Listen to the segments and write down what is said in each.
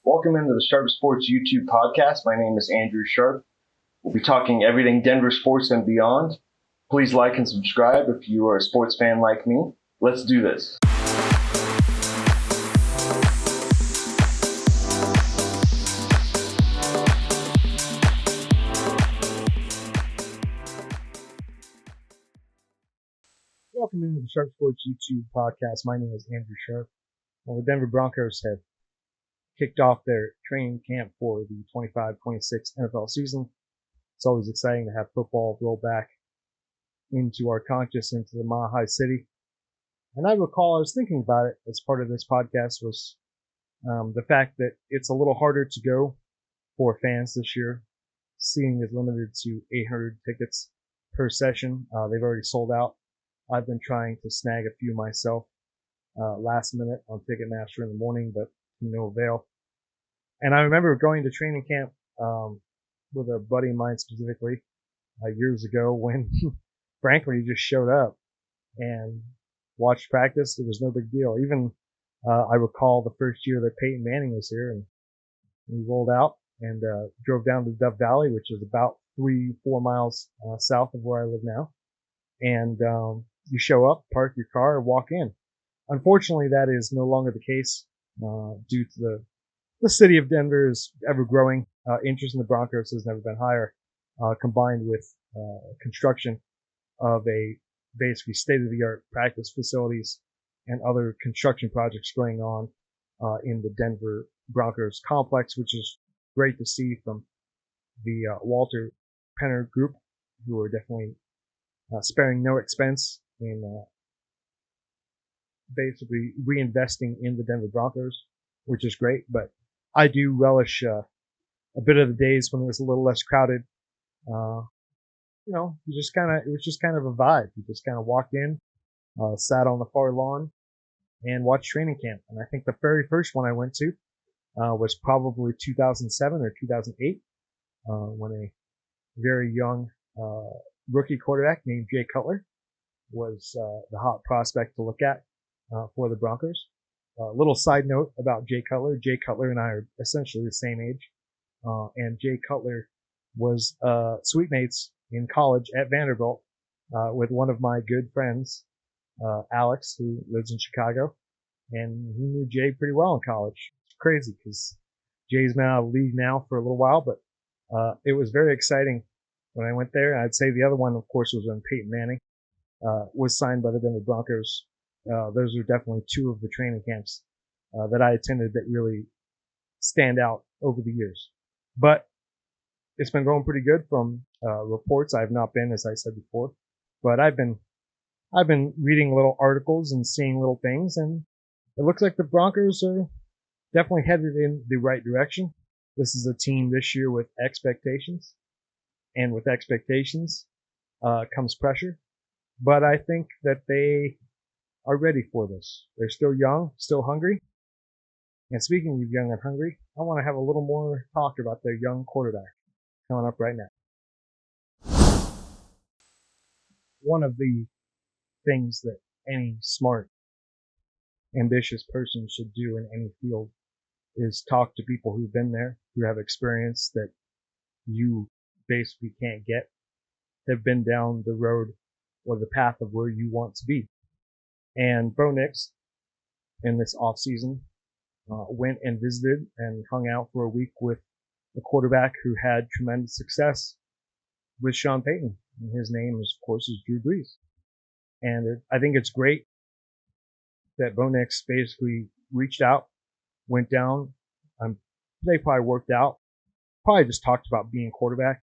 Welcome into the Sharp Sports YouTube podcast. My name is Andrew Sharp. We'll be talking everything Denver sports and beyond. Please like and subscribe if you are a sports fan like me. Let's do this. Welcome into the Sharp Sports YouTube podcast. My name is Andrew Sharp. Well, the Denver Broncos have kicked off their training camp for the 25-26 NFL season. It's always exciting to have football roll back into our conscious, into the Mile High City. And I recall I was thinking about it as part of this podcast was the fact that it's a little harder to go for fans this year. Seating is limited to 800 tickets per session. They've already sold out. I've been trying to snag a few myself last minute on Ticketmaster in the morning, but to no avail. And I remember going to training camp with a buddy of mine specifically years ago when, frankly, he just showed up and watched practice. It was no big deal. Even I recall the first year that Peyton Manning was here, and we rolled out and drove down to Dove Valley, which is about 3-4 miles south of where I live now. And you show up, park your car, and walk in. Unfortunately, that is no longer the case due to the city of Denver is ever growing. Interest in the Broncos has never been higher, combined with construction of a basically state-of-the-art practice facilities and other construction projects going on in the Denver Broncos complex, which is great to see from the Walter Penner group, who are definitely sparing no expense in basically reinvesting in the Denver Broncos, which is great. But I do relish a bit of the days when it was a little less crowded. It was just kind of a vibe. You just kind of walked in, sat on the far lawn, and watched training camp. And I think the very first one I went to was probably 2007 or 2008, when a very young rookie quarterback named Jay Cutler was the hot prospect to look at for the Broncos. Little side note about Jay Cutler. Jay Cutler and I are essentially the same age. And Jay Cutler was suite mates in college at Vanderbilt with one of my good friends, Alex, who lives in Chicago. And he knew Jay pretty well in college. It's crazy because Jay's been out of the league now for a little while, but it was very exciting when I went there. I'd say the other one, of course, was when Peyton Manning was signed by the Denver Broncos. Those are definitely two of the training camps that I attended that really stand out over the years. But it's been going pretty good from reports. I've not been, as I said before, but I've been reading little articles and seeing little things, and it looks like the Broncos are definitely headed in the right direction. This is a team this year with expectations, and with expectations comes pressure. But I think that they are ready for this. They're still young, still hungry. And speaking of young and hungry, I want to have a little more talk about their young quarterback coming up right now. One of the things that any smart, ambitious person should do in any field is talk to people who've been there, who have experience that you basically can't get, have been down the road or the path of where you want to be. And Bo Nix, in this off season, went and visited and hung out for a week with a quarterback who had tremendous success with Sean Payton. And his name, of course, is Drew Brees. And I think it's great that Bo Nix basically reached out, went down. They probably worked out, probably just talked about being quarterback,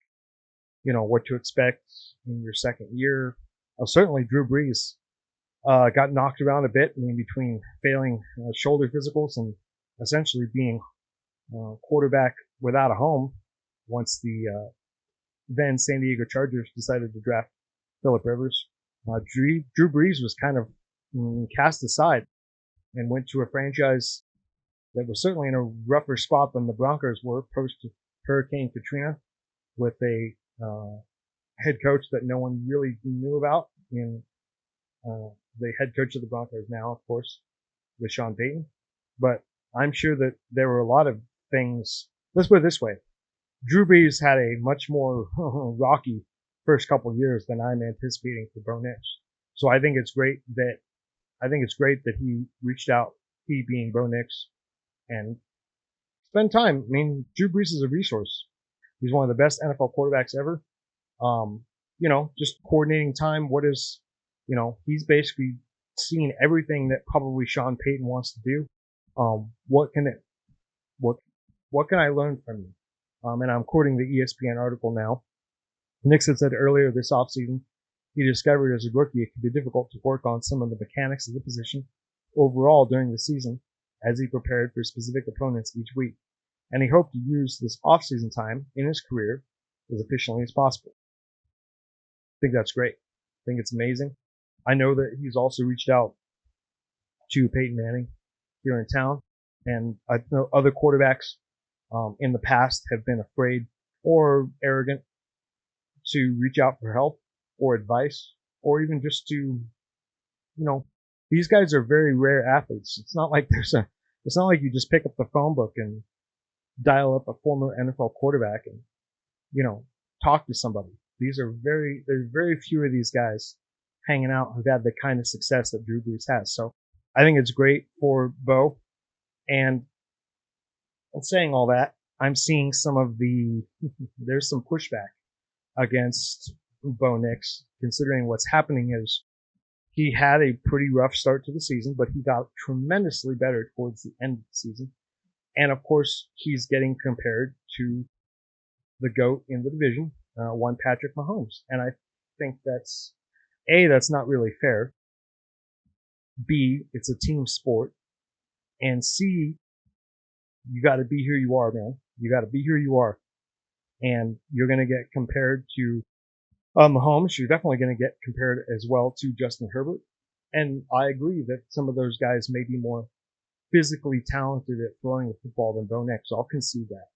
what to expect in your second year. Certainly Drew Brees got knocked around a bit in between failing shoulder physicals and essentially being quarterback without a home once the then San Diego Chargers decided to draft Phillip Rivers. Drew Brees was kind of cast aside and went to a franchise that was certainly in a rougher spot than the Broncos were post Hurricane Katrina, with a head coach that no one really knew about in the head coach of the Broncos now, of course, with Sean Payton. But I'm sure that there were a lot of things. Let's put it this way: Drew Brees had a much more rocky first couple years than I'm anticipating for Bo Nix. So I think it's great that he reached out, he being Bo Nix, and spend time. I mean, Drew Brees is a resource. He's one of the best NFL quarterbacks ever. Um, just coordinating time. He's basically seen everything that probably Sean Payton wants to do. What can it, what can I learn from you? And I'm quoting the ESPN article now. Nix had said earlier this offseason, he discovered as a rookie it could be difficult to work on some of the mechanics of the position overall during the season as he prepared for specific opponents each week. And he hoped to use this offseason time in his career as efficiently as possible. I think that's great. I think it's amazing. I know that he's also reached out to Peyton Manning here in town, and I know other quarterbacks in the past have been afraid or arrogant to reach out for help or advice, or even just to, these guys are very rare athletes. It's not like you just pick up the phone book and dial up a former NFL quarterback and, talk to somebody. There's very few of these guys hanging out who've had the kind of success that Drew Brees has. So I think it's great for Bo. And saying all that, I'm seeing there's some pushback against Bo Nix, considering what's happening is he had a pretty rough start to the season, but he got tremendously better towards the end of the season. And of course, he's getting compared to the GOAT in the division, one Patrick Mahomes. And I think that's not really fair. B, it's a team sport. And C, you got to be here you are, man. You got to be here you are. And you're going to get compared to Mahomes. You're definitely going to get compared as well to Justin Herbert. And I agree that some of those guys may be more physically talented at throwing the football than Bo Nix. I'll concede that.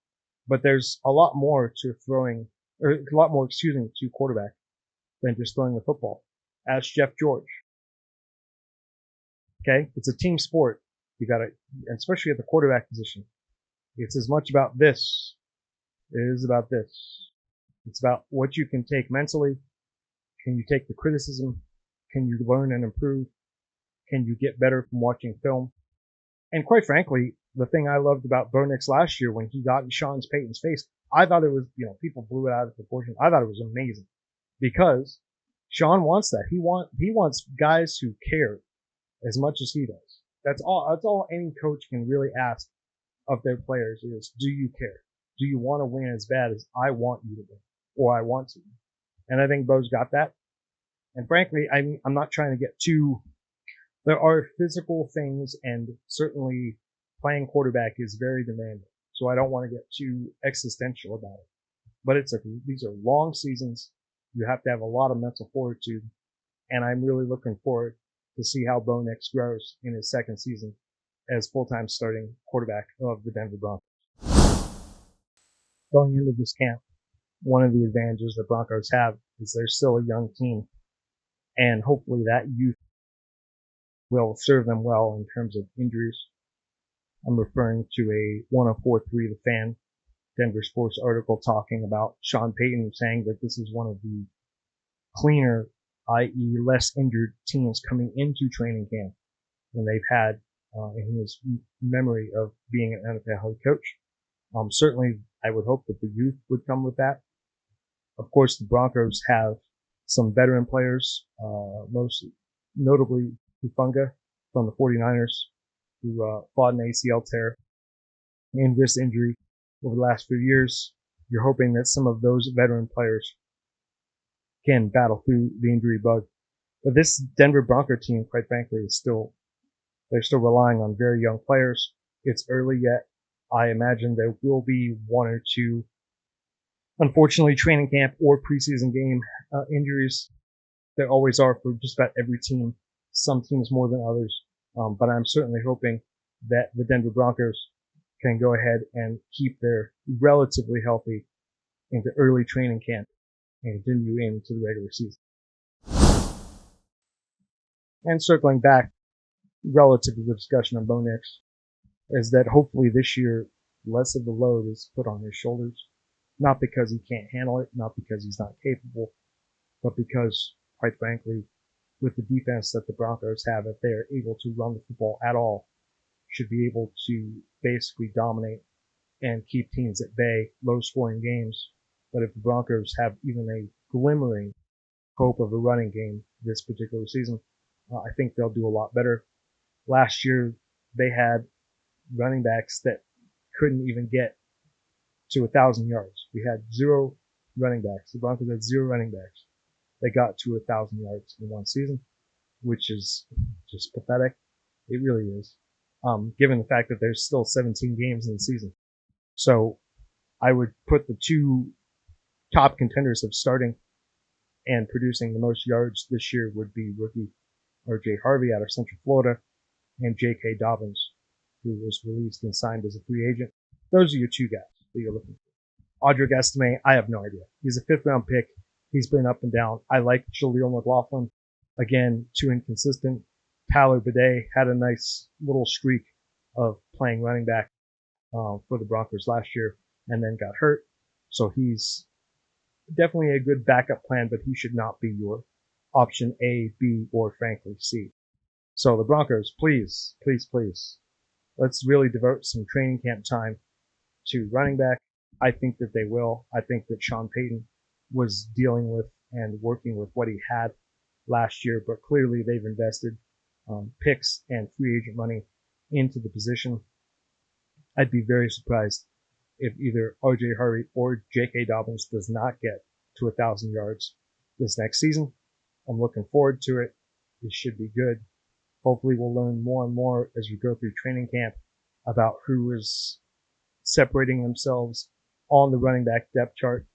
But there's a lot more to quarterback than just throwing the football. Ask Jeff George. Okay? It's a team sport. You gotta, especially at the quarterback position. It's as much about this. It is about this. It's about what you can take mentally. Can you take the criticism? Can you learn and improve? Can you get better from watching film? And quite frankly, the thing I loved about Bo Nix last year when he got in Sean Payton's face, I thought it was, people blew it out of proportion. I thought it was amazing because Sean wants that. He wants guys who care as much as he does. That's all any coach can really ask of their players is, do you care? Do you want to win as bad as I want you to win, or I want to? And I think Bo's got that. And frankly, I'm not trying to get too. There are physical things, and certainly playing quarterback is very demanding. So I don't want to get too existential about it. But these are long seasons. You have to have a lot of mental fortitude, and I'm really looking forward to see how Bo Nix grows in his second season as full-time starting quarterback of the Denver Broncos. Going into this camp, one of the advantages the Broncos have is they're still a young team, and hopefully that youth will serve them well in terms of injuries. I'm referring to a 1043 The Fan Denver Sports article talking about Sean Payton saying that this is one of the cleaner, i.e. less injured teams coming into training camp than they've had in his memory of being an NFL head coach. Certainly, I would hope that the youth would come with that. Of course, the Broncos have some veteran players, most notably Hufanga from the 49ers, who fought an ACL tear and wrist injury over the last few years. You're hoping that some of those veteran players can battle through the injury bug. But this Denver Bronco team, quite frankly, they're still relying on very young players. It's early yet. I imagine there will be one or two, unfortunately, training camp or preseason game injuries. There always are for just about every team. Some teams more than others. But I'm certainly hoping that the Denver Broncos can go ahead and keep their relatively healthy into early training camp and continue into the regular season. And circling back relative to the discussion on Bo Nix, is that hopefully this year less of the load is put on his shoulders. Not because he can't handle it, not because he's not capable, but because, quite frankly, with the defense that the Broncos have, if they are able to run the football at all, should be able to basically dominate and keep teams at bay, low-scoring games. But if the Broncos have even a glimmering hope of a running game this particular season, I think they'll do a lot better. Last year, they had running backs that couldn't even get to 1,000 yards. We had 0 running backs. The Broncos had 0 running backs that got to 1,000 yards in one season, which is just pathetic. It really is, given the fact that there's still 17 games in the season. So I would put the 2 top contenders of starting and producing the most yards this year would be rookie R.J. Harvey out of Central Florida and J.K. Dobbins, who was released and signed as a free agent. Those are your 2 guys that you're looking for. Audric Estime, I have no idea. He's a 5th round pick. He's been up and down. I like Jaleel McLaughlin. Again, too inconsistent. Tyler Bidet had a nice little streak of playing running back for the Broncos last year and then got hurt. So he's definitely a good backup plan, but he should not be your option A, B, or frankly C. So the Broncos, please, please, please, let's really devote some training camp time to running back. I think that they will. I think that Sean Payton was dealing with and working with what he had last year, but clearly they've invested picks and free agent money into the position. I'd be very surprised if either R.J. Harvey or J.K. Dobbins does not get to 1,000 yards this next season. I'm looking forward to it. It should be good. Hopefully we'll learn more and more as we go through training camp about who is separating themselves on the running back depth chart.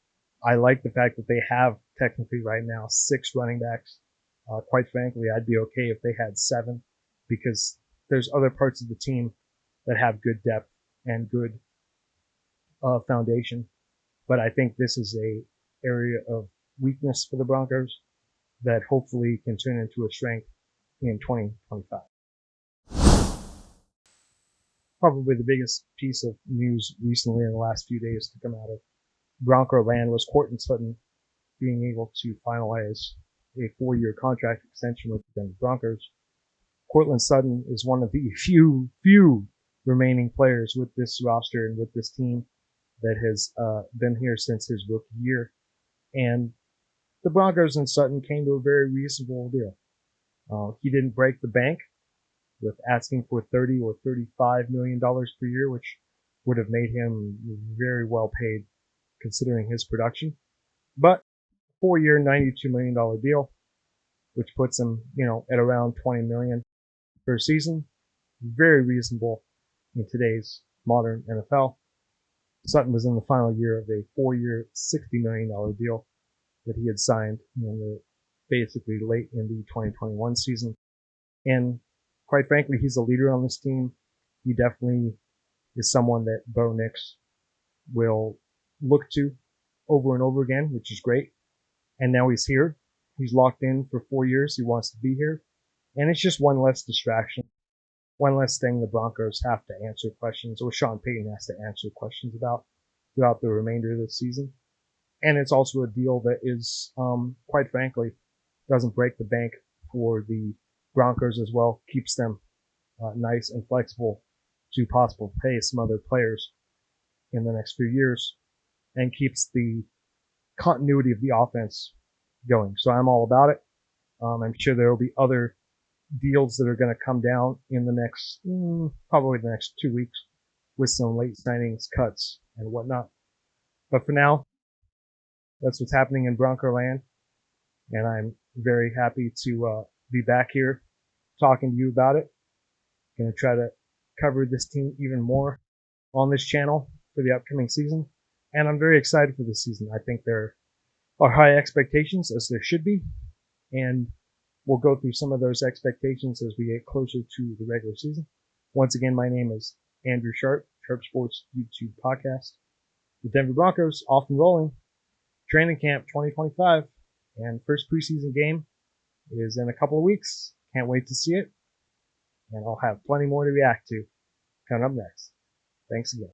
I like the fact that they have technically right now 6 running backs. Quite frankly, I'd be okay if they had 7 because there's other parts of the team that have good depth and good foundation. But I think this is a area of weakness for the Broncos that hopefully can turn into a strength in 2025. Probably the biggest piece of news recently in the last few days to come out of Bronco land was Courtland Sutton being able to finalize a 4-year contract extension with the Denver Broncos. Courtland Sutton is one of the few remaining players with this roster and with this team that has been here since his rookie year. And the Broncos and Sutton came to a very reasonable deal. He didn't break the bank with asking for $30 or $35 million per year, which would have made him very well paid considering his production. But 4-year, $92 million deal, which puts him, at around $20 million per season. Very reasonable in today's modern NFL. Sutton was in the final year of a 4-year, $60 million deal that he had signed basically late in the 2021 season. And quite frankly, he's a leader on this team. He definitely is someone that Bo Nix will look to over and over again, which is great. And now he's here. He's locked in for 4 years. He wants to be here. And it's just one less distraction, one less thing the Broncos have to answer questions, or Sean Payton has to answer questions about throughout the remainder of the season. And it's also a deal that is, quite frankly, doesn't break the bank for the Broncos as well, keeps them nice and flexible to possibly pay some other players in the next few years, and keeps the continuity of the offense going. So I'm all about it. I'm sure there will be other deals that are going to come down in the next, probably the next 2 weeks with some late signings, cuts, and whatnot. But for now, that's what's happening in Bronco land. And I'm very happy to be back here talking to you about it. Going to try to cover this team even more on this channel for the upcoming season. And I'm very excited for this season. I think there are high expectations, as there should be. And we'll go through some of those expectations as we get closer to the regular season. Once again, my name is Andrew Sharp, Sharp Sports YouTube podcast. The Denver Broncos off and rolling. Training camp 2025. And first preseason game is in a couple of weeks. Can't wait to see it. And I'll have plenty more to react to coming up next. Thanks again.